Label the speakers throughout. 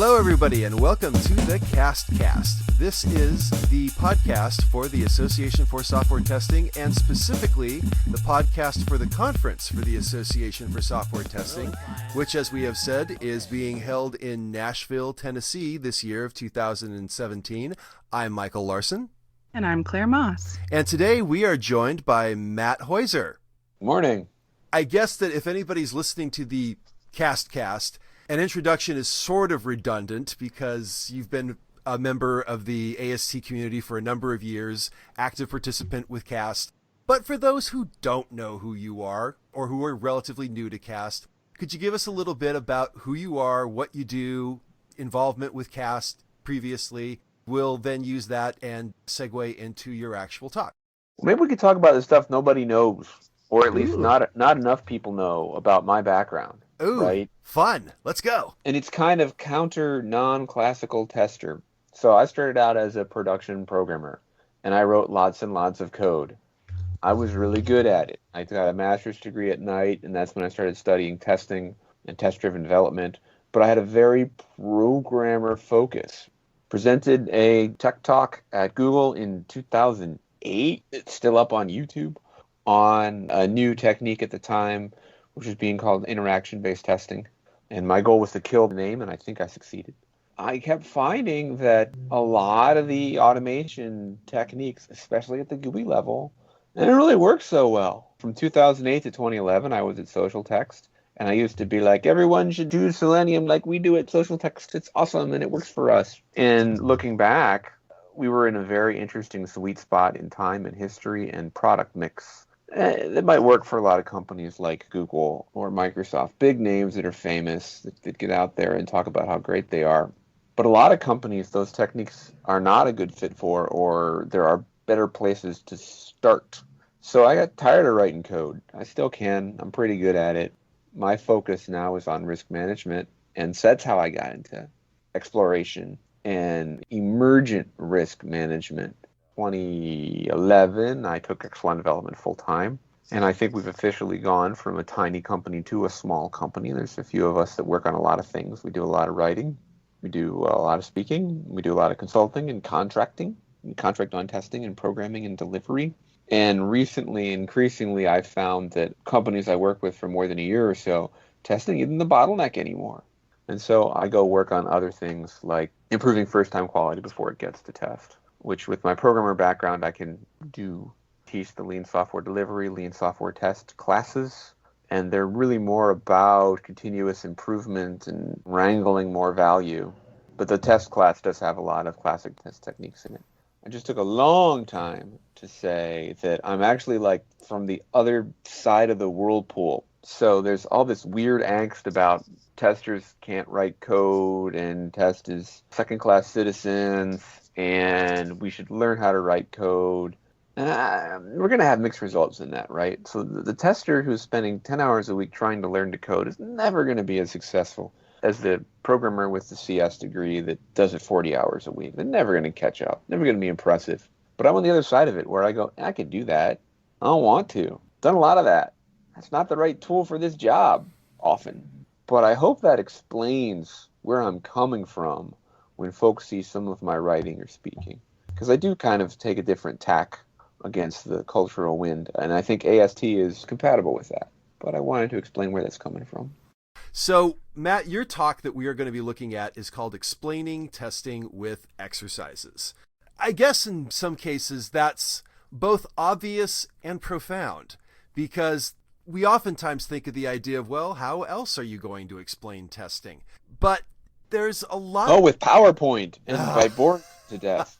Speaker 1: Hello, everybody, and welcome to the CASTcast. This is the podcast for the Association for Software Testing, and specifically the podcast for the conference for the Association for Software Testing, which, as we have said, is being held in Nashville, Tennessee this year of 2017. I'm Michael Larson.
Speaker 2: And I'm Claire Moss.
Speaker 1: And today we are joined by Matt Heusser.
Speaker 3: Morning.
Speaker 1: I guess that if anybody's listening to the CASTcast, an introduction is sort of redundant because you've been a member of the AST community for a number of years, active participant with CAST. But for those who don't know who you are or who are relatively new to CAST, could you give us a little bit about who you are, what you do, involvement with CAST previously? We'll then use that and segue into your actual talk.
Speaker 3: Maybe we could talk about the stuff nobody knows, or at least not enough people know about my background.
Speaker 1: Ooh,
Speaker 3: right?
Speaker 1: Fun. Let's go.
Speaker 3: And it's kind of counter non-classical tester. So I started out as a production programmer, and I wrote lots and lots of code. I was really good at it. I got a master's degree at night, and that's when I started studying testing and test-driven development. But I had a very programmer focus. Presented a tech talk at Google in 2008. It's still up on YouTube, on a new technique at the time, which was being called interaction-based testing. And my goal was to kill the name, and I think I succeeded. I kept finding that a lot of the automation techniques, especially at the GUI level, and it really worked so well. From 2008 to 2011, I was at Social Text, and I used to be like, everyone should do Selenium like we do at Social Text. It's awesome, and it works for us. And looking back, we were in a very interesting sweet spot in time and history and product mix. It might work for a lot of companies like Google or Microsoft, big names that are famous, that get out there and talk about how great they are. But a lot of companies, those techniques are not a good fit for, or there are better places to start. So I got tired of writing code. I still can. I'm pretty good at it. My focus now is on risk management, and so that's how I got into exploration and emergent risk management. 2011, I took X1 development full-time, and I think we've officially gone from a tiny company to a small company. There's a few of us that work on a lot of things. We do a lot of writing. We do a lot of speaking. We do a lot of consulting and contracting. We contract on testing and programming and delivery. And recently, increasingly, I've found that companies I work with for more than a year or so, testing isn't the bottleneck anymore. And so I go work on other things like improving first-time quality before it gets to test, which with my programmer background, I can teach the lean software delivery, lean software test classes. And they're really more about continuous improvement and wrangling more value. But the test class does have a lot of classic test techniques in it. I just took a long time to say that I'm actually like from the other side of the whirlpool. So there's all this weird angst about testers can't write code and test as second-class citizens, and we should learn how to write code. We're going to have mixed results in that, right? So the tester who's spending 10 hours a week trying to learn to code is never going to be as successful as the programmer with the CS degree that does it 40 hours a week. They're never going to catch up, never going to be impressive. But I'm on the other side of it where I go, I could do that. I don't want to. Done a lot of that. That's not the right tool for this job often. But I hope that explains where I'm coming from when folks see some of my writing or speaking. Because I do kind of take a different tack against the cultural wind. And I think AST is compatible with that. But I wanted to explain where that's coming from.
Speaker 1: So, Matt, your talk that we are going to be looking at is called Explaining Testing with Exercises. I guess in some cases that's both obvious and profound, because we oftentimes think of the idea of, well, how else are you going to explain testing? But there's a lot...
Speaker 3: Oh, with PowerPoint and by boring to death.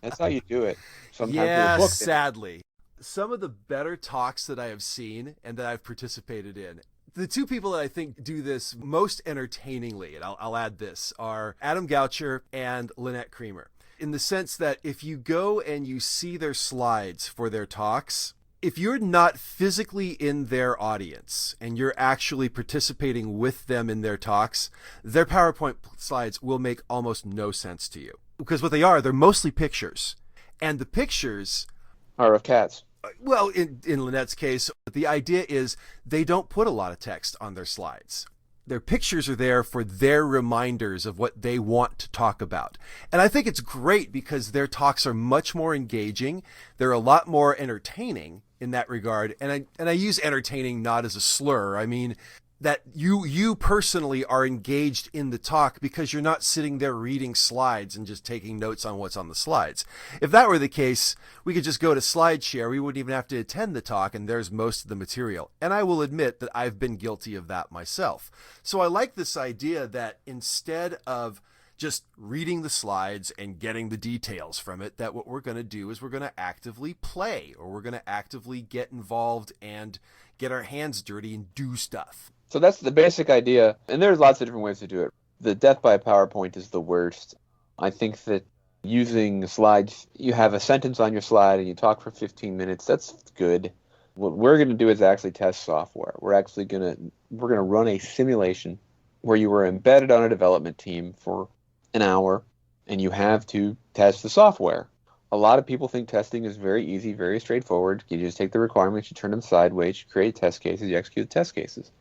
Speaker 3: That's how you do it. Sometimes
Speaker 1: yeah, sadly. Some of the better talks that I have seen and that I've participated in, the two people that I think do this most entertainingly, and I'll add this, are Adam Goucher and Lynette Creamer. In the sense that if you go and you see their slides for their talks, if you're not physically in their audience and you're actually participating with them in their talks, their PowerPoint slides will make almost no sense to you. Because what they are, they're mostly pictures. And the pictures
Speaker 3: are of cats.
Speaker 1: Well, in Lynette's case, the idea is they don't put a lot of text on their slides. Their pictures are there for their reminders of what they want to talk about. And I think it's great because their talks are much more engaging. They're a lot more entertaining in that regard. And I use entertaining not as a slur. I mean that you personally are engaged in the talk because you're not sitting there reading slides and just taking notes on what's on the slides. If that were the case, we could just go to SlideShare. We wouldn't even have to attend the talk, and there's most of the material. And I will admit that I've been guilty of that myself. So I like this idea that instead of just reading the slides and getting the details from it, that what we're going to do is we're going to actively play, or we're going to actively get involved and get our hands dirty and do stuff.
Speaker 3: So that's the basic idea, and there's lots of different ways to do it. The death by PowerPoint is the worst. I think that using slides, you have a sentence on your slide and you talk for 15 minutes, that's good. What we're going to do is actually test software. We're going to run a simulation where you were embedded on a development team for an hour and you have to test the software. A lot of people think testing is very easy, very straightforward. You just take the requirements, you turn them sideways, you create test cases, you execute the test cases.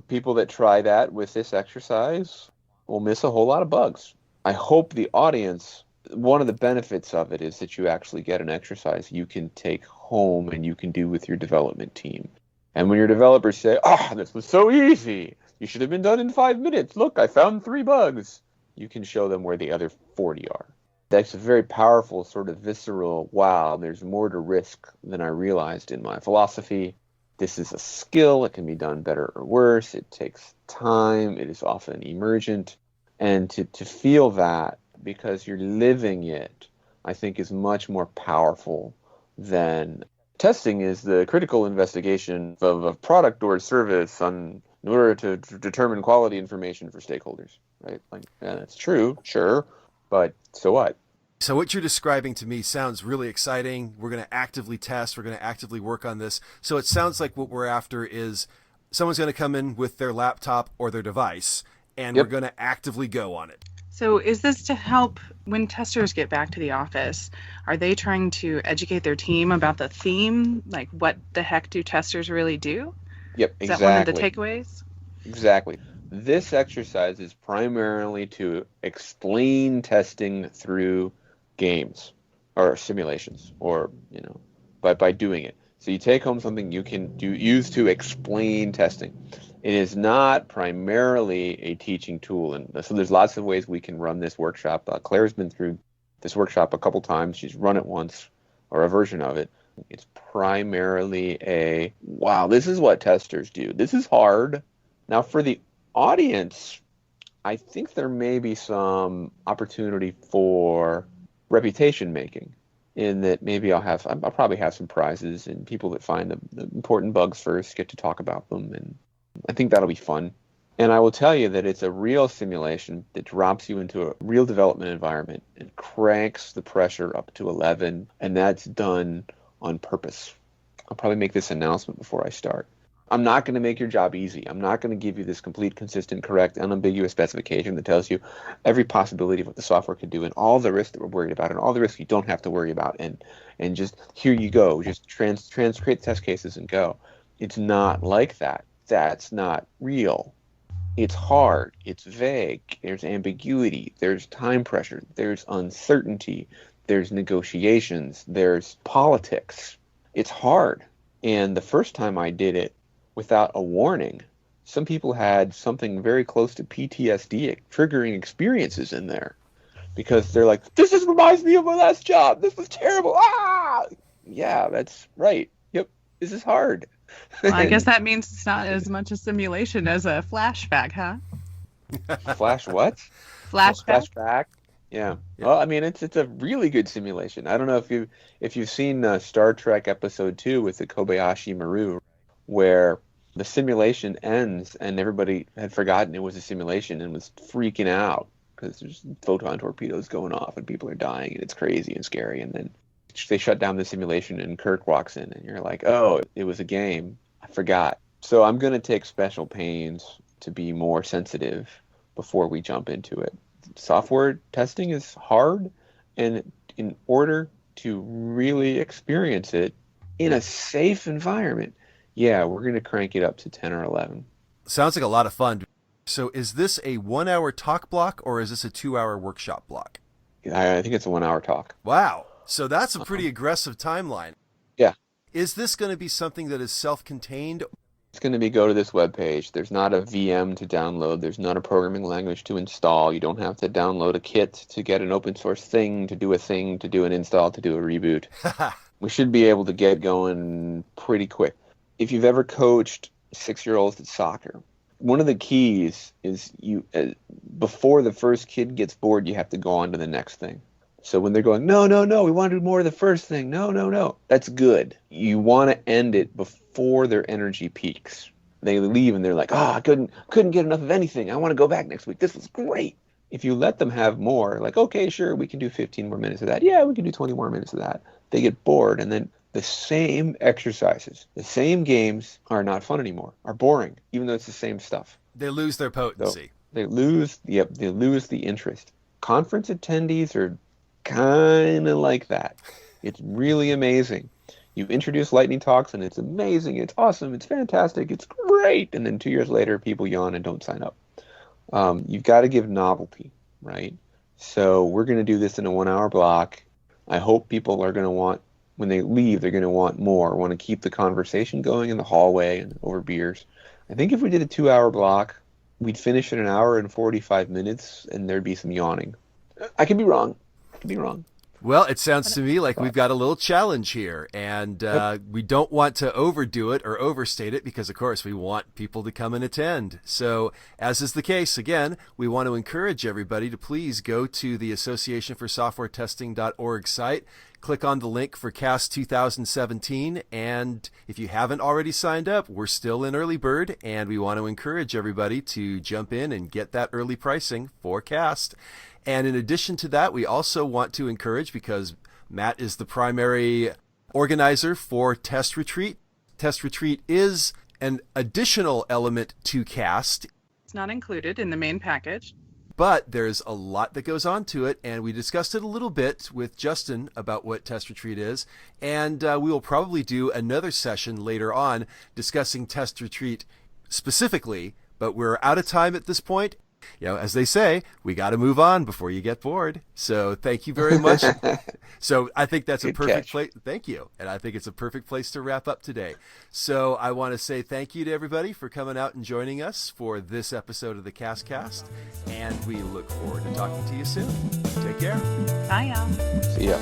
Speaker 3: People that try that with this exercise will miss a whole lot of bugs. I hope the audience, one of the benefits of it is that you actually get an exercise you can take home and you can do with your development team. And when your developers say, this was so easy, you should have been done in 5 minutes. Look, I found 3 bugs. You can show them where the other 40 are. That's a very powerful sort of visceral, wow, there's more to risk than I realized in my philosophy. This is a skill. It can be done better or worse. It takes time. It is often emergent. And to feel that because you're living it, I think is much more powerful than testing is the critical investigation of a product or service in order to determine quality information for stakeholders, right? Like, yeah, that's true, sure, but so what?
Speaker 1: So what you're describing to me sounds really exciting. We're going to actively test. We're going to actively work on this. So it sounds like what we're after is someone's going to come in with their laptop or their device, and we're going to actively go on it.
Speaker 2: So is this to help when testers get back to the office? Are they trying to educate their team about the theme? Like, what the heck do testers really do?
Speaker 3: Yep,
Speaker 2: exactly. Is that one of the takeaways?
Speaker 3: Exactly. This exercise is primarily to explain testing through games or simulations, or by doing it. So you take home something you can use to explain testing. It is not primarily a teaching tool, and so there's lots of ways we can run this workshop. Claire's been through this workshop a couple times. She's run it once, or a version of it. It's primarily wow, this is what testers do. This is hard. Now for the audience, I think there may be some opportunity for reputation making, in that maybe I'll probably have some prizes, and people that find the important bugs first get to talk about them, and I think that'll be fun. And I will tell you that it's a real simulation that drops you into a real development environment and cranks the pressure up to 11, and that's done on purpose. I'll probably make this announcement before I start. I'm not going to make your job easy. I'm not going to give you this complete, consistent, correct, unambiguous specification that tells you every possibility of what the software can do and all the risks that we're worried about and all the risks you don't have to worry about, and just here you go, just create test cases and go. It's not like that. That's not real. It's hard. It's vague. There's ambiguity. There's time pressure. There's uncertainty. There's negotiations. There's politics. It's hard. And the first time I did it, without a warning, some people had something very close to PTSD triggering experiences in there, because they're like, this just reminds me of my last job. This was terrible. Yeah, that's right. Yep, this is hard.
Speaker 2: Well, I guess that means it's not as much a simulation as a flashback, huh?
Speaker 3: Flash what?
Speaker 2: Flashback.
Speaker 3: Yeah. Well, I mean, it's a really good simulation. I don't know if you've seen Star Trek Episode 2 with the Kobayashi Maru, where the simulation ends and everybody had forgotten it was a simulation and was freaking out because there's photon torpedoes going off and people are dying and it's crazy and scary. And then they shut down the simulation and Kirk walks in and you're like, oh, it was a game. I forgot. So I'm going to take special pains to be more sensitive before we jump into it. Software testing is hard, and in order to really experience it in a safe environment, yeah, we're going to crank it up to 10 or 11.
Speaker 1: Sounds like a lot of fun. So is this a 1 hour talk block or is this a 2 hour workshop block?
Speaker 3: I think it's a 1 hour talk.
Speaker 1: Wow. So that's a pretty aggressive timeline.
Speaker 3: Yeah.
Speaker 1: Is this going to be something that is self-contained?
Speaker 3: It's going to be go to this webpage. There's not a VM to download. There's not a programming language to install. You don't have to download a kit to get an open source thing, to do an install, to do a reboot. We should be able to get going pretty quick. If you've ever coached 6-year-olds at soccer, one of the keys is before the first kid gets bored, you have to go on to the next thing. So when they're going, no, we want to do more of the first thing. No, that's good. You want to end it before their energy peaks. They leave and they're like, I couldn't get enough of anything. I want to go back next week. This was great. If you let them have more, like, okay, sure, we can do 15 more minutes of that. Yeah, we can do 20 more minutes of that. They get bored, and then the same exercises, the same games are not fun anymore, are boring, even though it's the same stuff.
Speaker 1: They lose their potency.
Speaker 3: So they lose the interest. Conference attendees are kind of like that. It's really amazing. You introduce lightning talks, and it's amazing, it's awesome, it's fantastic, it's great, and then 2 years later, people yawn and don't sign up. You've got to give novelty, right? So we're going to do this in a 1 hour block. I hope people are going to want, when they leave, they're going to want more, want to keep the conversation going in the hallway and over beers. I think if we did a 2 hour block, we'd finish in an hour and 45 minutes, and there'd be some yawning. I could be wrong.
Speaker 1: Well, it sounds to me like we've got a little challenge here, and we don't want to overdo it or overstate it because, of course, we want people to come and attend. So, as is the case, again, we want to encourage everybody to please go to the associationforsoftwaretesting.org site, click on the link for CAST 2017, and if you haven't already signed up, we're still in early bird, and we want to encourage everybody to jump in and get that early pricing for CAST. And in addition to that, we also want to encourage, because Matt is the primary organizer for Test Retreat. Test Retreat is an additional element to CAST.
Speaker 2: It's not included in the main package.
Speaker 1: But there's a lot that goes on to it, and we discussed it a little bit with Justin about what Test Retreat is, and we will probably do another session later on discussing Test Retreat specifically, but we're out of time at this point. You know, as they say, we got to move on before you get bored. So thank you very much. So I think that's a perfect place. Thank you. And I think it's a perfect place to wrap up today. So I want to say thank you to everybody for coming out and joining us for this episode of the CASTcast. And we look forward to talking to you soon. Take care.
Speaker 2: Bye, y'all.
Speaker 3: See ya.